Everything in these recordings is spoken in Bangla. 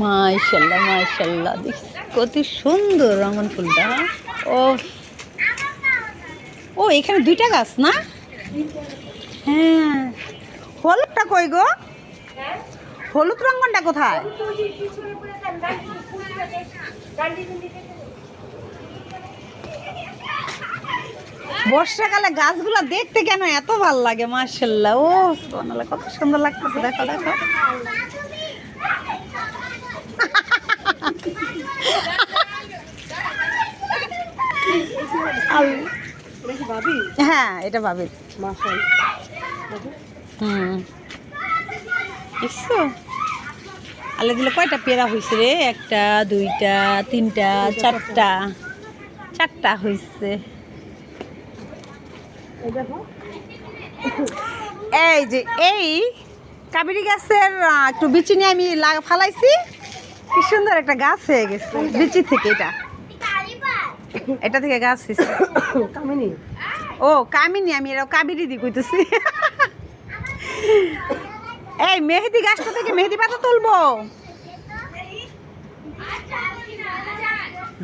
মাশাআল্লাহ মাশাআল্লাহ, কত সুন্দর রঙন ফুলটা। ও ও এখানে দুইটা গাছ না? হ্যাঁ, হলুদটা কই গো? হলুদ রঙনটা কোথায়? বর্ষাকালে গাছগুলো দেখতে কেন এত ভালো লাগে, মাশাআল্লাহ। ও সুবহানাল্লাহ, কত সুন্দর লাগতেছে, দেখো দেখো। হ্যাঁ, এটা ভাবি। দেখছো আল্লাহ দিলে কয়টা পেয়ারা হয়েছে রে? একটা, দুইটা, তিনটা, চারটা, চারটা হয়েছে। এই যে এই কাবেরি গাছের একটু বিচি নিয়ে আমি ফালাইছি, কি সুন্দর একটা গাছ হয়ে গেছে বিচি থেকে। এটা থেকে গাছ হয়েছে। ও কামিনী, আমি এরা কাবেরি দি কইতেছি। এই মেহেদি গাছটা থেকে মেহেদি পাতা তুলবো।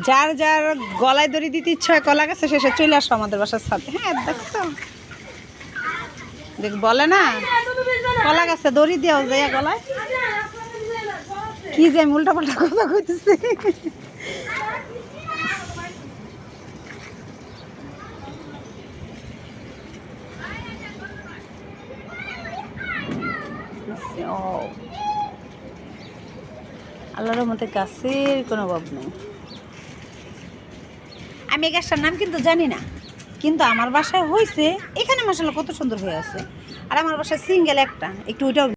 যার যার গলায় দড়ি দিতে ইচ্ছা হয় কলা গাছে, শেষে চলে আসো আমাদের বাসার সাথে। হ্যাঁ দেখছো, দেখ বলে না কলা গাছে দড়ি দেওয়া যায় গলায়। কি যে আমি উল্টা পাল্টা কথা কইতেছি। আল্লাহর মতে গাছের কোনো অভাব নেই। আমি এই গাছটার নাম কিন্তু জানি না, কিন্তু আমার বাসায় হয়েছে এখানে মাশাআল্লাহ কত সুন্দর হয়ে আছে। আর আমার বাসায় সিঙ্গেল একটা, একটু ওইটাও